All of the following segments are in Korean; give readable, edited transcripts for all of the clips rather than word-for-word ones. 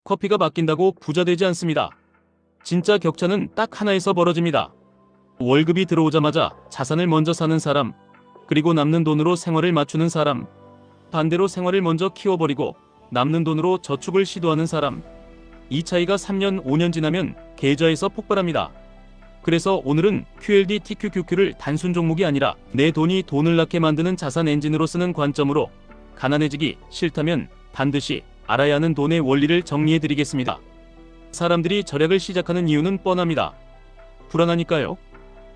커피가 바뀐다고 부자 되지 않습니다. 진짜 격차는 딱 하나에서 벌어집니다. 월급이 들어오자마자 자산을 먼저 사는 사람, 그리고 남는 돈으로 생활을 맞추는 사람, 반대로 생활을 먼저 키워버리고 남는 돈으로 저축을 시도하는 사람. 이 차이가 3년, 5년 지나면 계좌에서 폭발합니다. 그래서 오늘은 QLD TQQQ를 단순 종목이 아니라 내 돈이 돈을 낳게 만드는 자산 엔진으로 쓰는 관점으로 가난해지기 싫다면 반드시 알아야 하는 돈의 원리를 정리해드리겠습니다. 사람들이 절약을 시작하는 이유는 뻔합니다. 불안하니까요.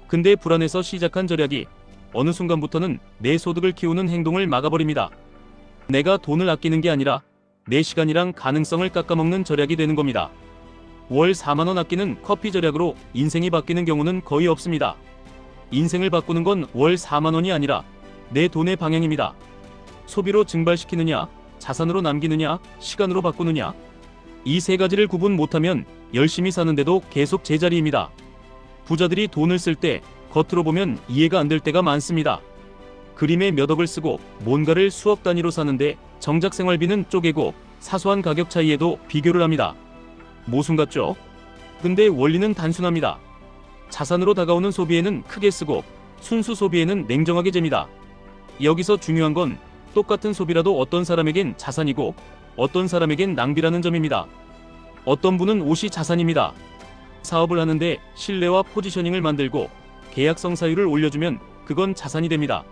근데 불안해서 시작한 절약이 어느 순간부터는 내 소득을 키우는 행동을 막아버립니다. 내가 돈을 아끼는 게 아니라 내 시간이랑 가능성을 깎아먹는 절약이 되는 겁니다. 월 4만원 아끼는 커피 절약으로 인생이 바뀌는 경우는 거의 없습니다. 인생을 바꾸는 건 월 4만원이 아니라 내 돈의 방향입니다. 소비로 증발시키느냐, 자산으로 남기느냐, 시간으로 바꾸느냐. 이 세 가지를 구분 못하면 열심히 사는데도 계속 제자리입니다. 부자들이 돈을 쓸 때 겉으로 보면 이해가 안 될 때가 많습니다. 그림에 몇 억을 쓰고 뭔가를 수억 단위로 사는데 정작 생활비는 쪼개고 사소한 가격 차이에도 비교를 합니다. 모순 같죠? 근데 원리는 단순합니다. 자산으로 다가오는 소비에는 크게 쓰고 순수 소비에는 냉정하게 잽니다. 여기서 중요한 건 똑같은 소비라도 어떤 사람에겐 자산이고 어떤 사람에겐 낭비라는 점입니다. 어떤 분은 옷이 자산입니다. 사업을 하는데 신뢰와 포지셔닝을 만들고 계약성 사유를 올려주면 그건 자산이 됩니다.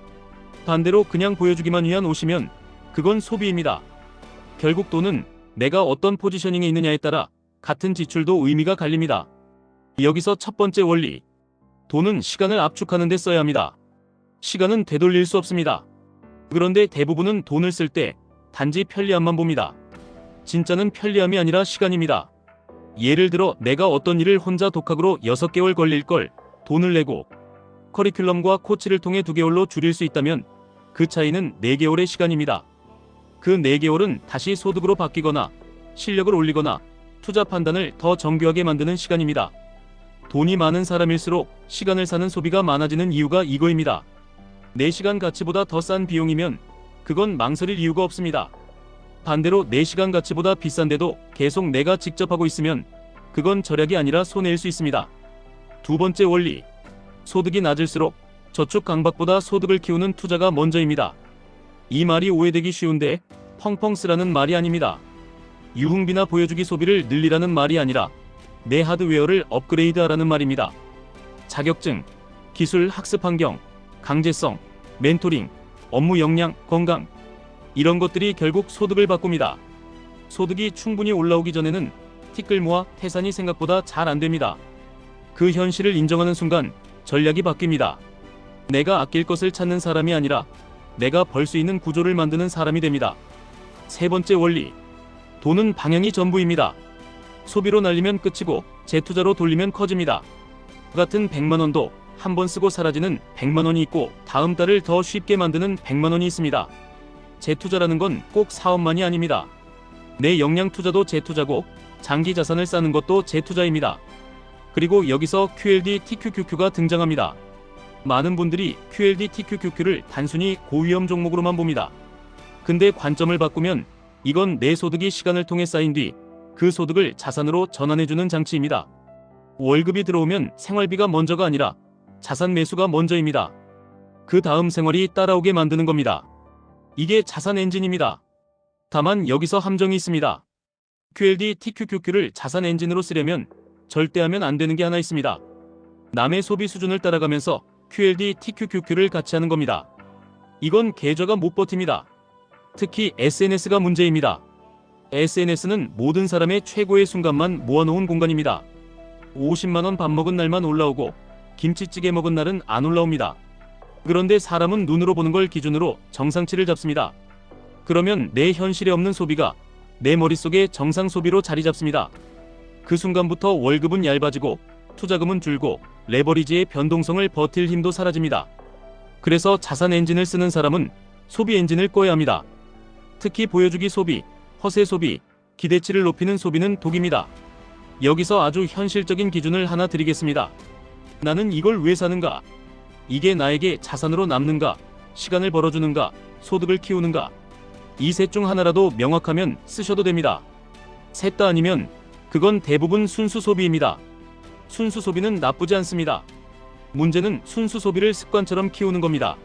반대로 그냥 보여주기만 위한 옷이면 그건 소비입니다. 결국 돈은 내가 어떤 포지셔닝에 있느냐에 따라 같은 지출도 의미가 갈립니다. 여기서 첫 번째 원리. 돈은 시간을 압축하는 데 써야 합니다. 시간은 되돌릴 수 없습니다. 그런데 대부분은 돈을 쓸 때 단지 편리함만 봅니다. 진짜는 편리함이 아니라 시간입니다. 예를 들어 내가 어떤 일을 혼자 독학으로 6개월 걸릴 걸 돈을 내고 커리큘럼과 코치를 통해 2개월로 줄일 수 있다면 그 차이는 4개월의 시간입니다. 그 4개월은 다시 소득으로 바뀌거나 실력을 올리거나 투자 판단을 더 정교하게 만드는 시간입니다. 돈이 많은 사람일수록 시간을 사는 소비가 많아지는 이유가 이거입니다. 내 시간 가치보다 더 싼 비용이면 그건 망설일 이유가 없습니다. 반대로 내 시간 가치보다 비싼데도 계속 내가 직접 하고 있으면 그건 절약이 아니라 손해일 수 있습니다. 두 번째 원리. 소득이 낮을수록 저축 강박보다 소득을 키우는 투자가 먼저입니다. 이 말이 오해되기 쉬운데 펑펑 쓰라는 말이 아닙니다. 유흥비나 보여주기 소비를 늘리라는 말이 아니라 내 하드웨어를 업그레이드하라는 말입니다. 자격증, 기술, 학습 환경, 강제성, 멘토링, 업무 역량, 건강, 이런 것들이 결국 소득을 바꿉니다. 소득이 충분히 올라오기 전에는 티끌 모아 태산이 생각보다 잘 안됩니다. 그 현실을 인정하는 순간 전략이 바뀝니다. 내가 아낄 것을 찾는 사람이 아니라 내가 벌 수 있는 구조를 만드는 사람이 됩니다. 세 번째 원리. 돈은 방향이 전부입니다. 소비로 날리면 끝이고 재투자로 돌리면 커집니다. 같은 100만원도 한 번 쓰고 사라지는 100만원이 있고 다음 달을 더 쉽게 만드는 100만원이 있습니다. 재투자라는 건 꼭 사업만이 아닙니다. 내 역량 투자도 재투자고 장기 자산을 쌓는 것도 재투자입니다. 그리고 여기서 QLD TQQQ가 등장합니다. 많은 분들이 QLD TQQQ를 단순히 고위험 종목으로만 봅니다. 근데 관점을 바꾸면 이건 내 소득이 시간을 통해 쌓인 뒤 그 소득을 자산으로 전환해주는 장치입니다. 월급이 들어오면 생활비가 먼저가 아니라 자산 매수가 먼저입니다. 그 다음 생활이 따라오게 만드는 겁니다. 이게 자산 엔진입니다. 다만 여기서 함정이 있습니다. QLD TQQQ를 자산 엔진으로 쓰려면 절대 하면 안 되는 게 하나 있습니다. 남의 소비 수준을 따라가면서 QLD TQQQ를 같이 하는 겁니다. 이건 계좌가 못 버팁니다. 특히 SNS가 문제입니다. SNS는 모든 사람의 최고의 순간만 모아놓은 공간입니다. 50만원 밥 먹은 날만 올라오고 김치찌개 먹은 날은 안 올라옵니다. 그런데 사람은 눈으로 보는 걸 기준으로 정상치를 잡습니다. 그러면 내 현실에 없는 소비가 내 머릿속에 정상 소비로 자리 잡습니다. 그 순간부터 월급은 얇아지고 투자금은 줄고 레버리지의 변동성을 버틸 힘도 사라집니다. 그래서 자산 엔진을 쓰는 사람은 소비 엔진을 꺼야 합니다. 특히 보여주기 소비, 허세 소비, 기대치를 높이는 소비는 독입니다. 여기서 아주 현실적인 기준을 하나 드리겠습니다. 나는 이걸 왜 사는가? 이게 나에게 자산으로 남는가? 시간을 벌어주는가? 소득을 키우는가? 이 셋 중 하나라도 명확하면 쓰셔도 됩니다. 셋 다 아니면 그건 대부분 순수 소비입니다. 순수 소비는 나쁘지 않습니다. 문제는 순수 소비를 습관처럼 키우는 겁니다.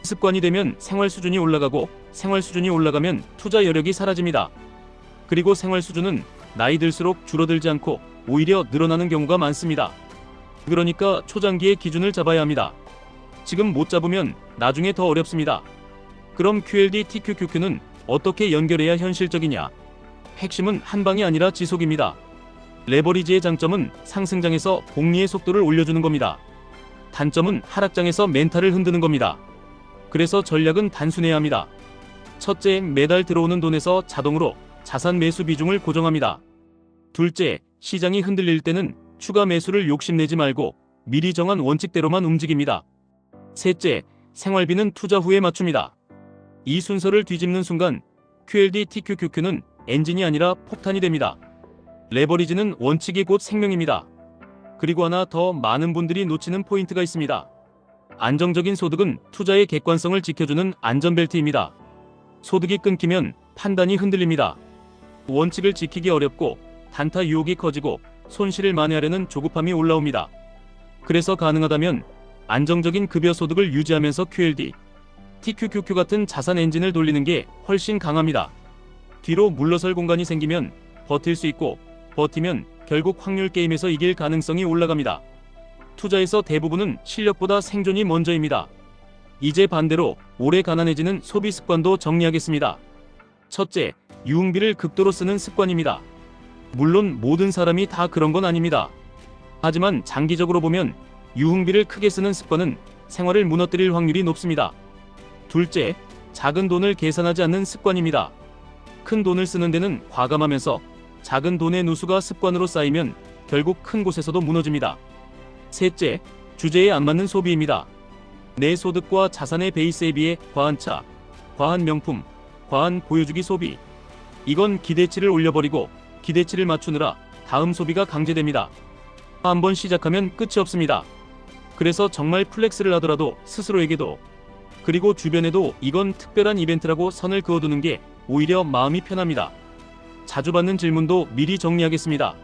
습관이 되면 생활 수준이 올라가고 생활 수준이 올라가면 투자 여력이 사라집니다. 그리고 생활 수준은 나이 들수록 줄어들지 않고 오히려 늘어나는 경우가 많습니다. 그러니까 초장기의 기준을 잡아야 합니다. 지금 못 잡으면 나중에 더 어렵습니다. 그럼 QLD, TQQQ는 어떻게 연결해야 현실적이냐? 핵심은 한 방이 아니라 지속입니다. 레버리지의 장점은 상승장에서 복리의 속도를 올려주는 겁니다. 단점은 하락장에서 멘탈을 흔드는 겁니다. 그래서 전략은 단순해야 합니다. 첫째, 매달 들어오는 돈에서 자동으로 자산 매수 비중을 고정합니다. 둘째, 시장이 흔들릴 때는 추가 매수를 욕심내지 말고 미리 정한 원칙대로만 움직입니다. 셋째, 생활비는 투자 후에 맞춥니다. 이 순서를 뒤집는 순간 QLD, TQQQ는 엔진이 아니라 폭탄이 됩니다. 레버리지는 원칙이 곧 생명입니다. 그리고 하나 더 많은 분들이 놓치는 포인트가 있습니다. 안정적인 소득은 투자의 객관성을 지켜주는 안전벨트입니다. 소득이 끊기면 판단이 흔들립니다. 원칙을 지키기 어렵고 단타 유혹이 커지고 손실을 만회하려는 조급함이 올라옵니다. 그래서 가능하다면 안정적인 급여 소득을 유지하면서 QLD, TQQQ 같은 자산 엔진을 돌리는 게 훨씬 강합니다. 뒤로 물러설 공간이 생기면 버틸 수 있고 버티면 결국 확률 게임에서 이길 가능성이 올라갑니다. 투자에서 대부분은 실력보다 생존이 먼저입니다. 이제 반대로 오래 가난해지는 소비 습관도 정리하겠습니다. 첫째, 유흥비를 극도로 쓰는 습관입니다. 물론 모든 사람이 다 그런 건 아닙니다. 하지만 장기적으로 보면 유흥비를 크게 쓰는 습관은 생활을 무너뜨릴 확률이 높습니다. 둘째, 작은 돈을 계산하지 않는 습관입니다. 큰 돈을 쓰는 데는 과감하면서 작은 돈의 누수가 습관으로 쌓이면 결국 큰 곳에서도 무너집니다. 셋째, 주제에 안 맞는 소비입니다. 내 소득과 자산의 베이스에 비해 과한 차, 과한 명품, 과한 보여주기 소비. 이건 기대치를 올려버리고 기대치를 맞추느라 다음 소비가 강제됩니다. 한번 시작하면 끝이 없습니다. 그래서 정말 플렉스를 하더라도 스스로에게도 그리고 주변에도 이건 특별한 이벤트라고 선을 그어두는 게 오히려 마음이 편합니다. 자주 받는 질문도 미리 정리하겠습니다.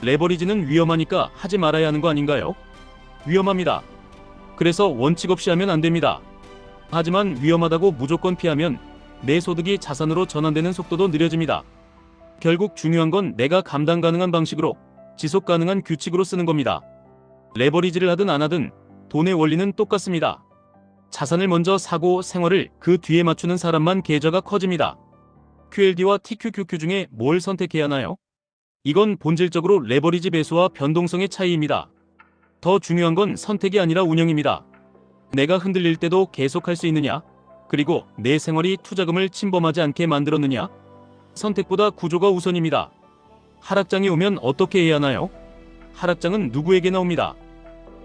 레버리지는 위험하니까 하지 말아야 하는 거 아닌가요? 위험합니다. 그래서 원칙 없이 하면 안 됩니다. 하지만 위험하다고 무조건 피하면 내 소득이 자산으로 전환되는 속도도 느려집니다. 결국 중요한 건 내가 감당 가능한 방식으로 지속 가능한 규칙으로 쓰는 겁니다. 레버리지를 하든 안 하든 돈의 원리는 똑같습니다. 자산을 먼저 사고 생활을 그 뒤에 맞추는 사람만 계좌가 커집니다. QLD와 TQQQ 중에 뭘 선택해야 하나요? 이건 본질적으로 레버리지 배수와 변동성의 차이입니다. 더 중요한 건 선택이 아니라 운영입니다. 내가 흔들릴 때도 계속할 수 있느냐? 그리고 내 생활이 투자금을 침범하지 않게 만들었느냐? 선택보다 구조가 우선입니다. 하락장이 오면 어떻게 해야 하나요? 하락장은 누구에게나 옵니다.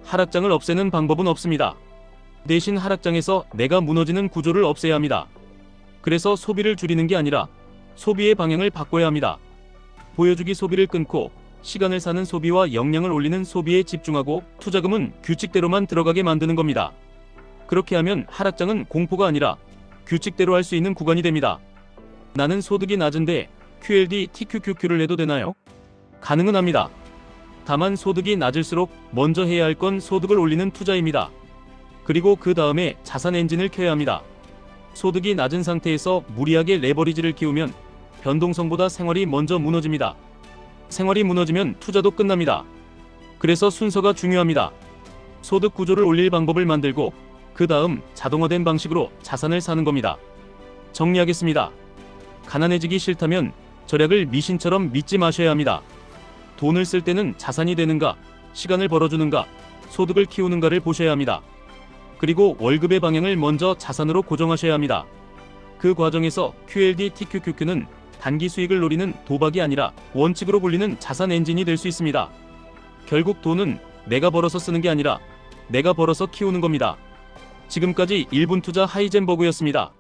하락장을 없애는 방법은 없습니다. 대신 하락장에서 내가 무너지는 구조를 없애야 합니다. 그래서 소비를 줄이는 게 아니라 소비의 방향을 바꿔야 합니다. 보여주기 소비를 끊고 시간을 사는 소비와 역량을 올리는 소비에 집중하고 투자금은 규칙대로만 들어가게 만드는 겁니다. 그렇게 하면 하락장은 공포가 아니라 규칙대로 할 수 있는 구간이 됩니다. 나는 소득이 낮은데 QLD, TQQQ를 해도 되나요? 가능은 합니다. 다만 소득이 낮을수록 먼저 해야 할 건 소득을 올리는 투자입니다. 그리고 그 다음에 자산 엔진을 켜야 합니다. 소득이 낮은 상태에서 무리하게 레버리지를 키우면 변동성보다 생활이 먼저 무너집니다. 생활이 무너지면 투자도 끝납니다. 그래서 순서가 중요합니다. 소득 구조를 올릴 방법을 만들고 그 다음 자동화된 방식으로 자산을 사는 겁니다. 정리하겠습니다. 가난해지기 싫다면 절약을 미신처럼 믿지 마셔야 합니다. 돈을 쓸 때는 자산이 되는가, 시간을 벌어주는가, 소득을 키우는가를 보셔야 합니다. 그리고 월급의 방향을 먼저 자산으로 고정하셔야 합니다. 그 과정에서 QLD, TQQQ는 단기 수익을 노리는 도박이 아니라 원칙으로 굴리는 자산 엔진이 될 수 있습니다. 결국 돈은 내가 벌어서 쓰는 게 아니라 내가 벌어서 키우는 겁니다. 지금까지 1분 투자 하이젠버그였습니다.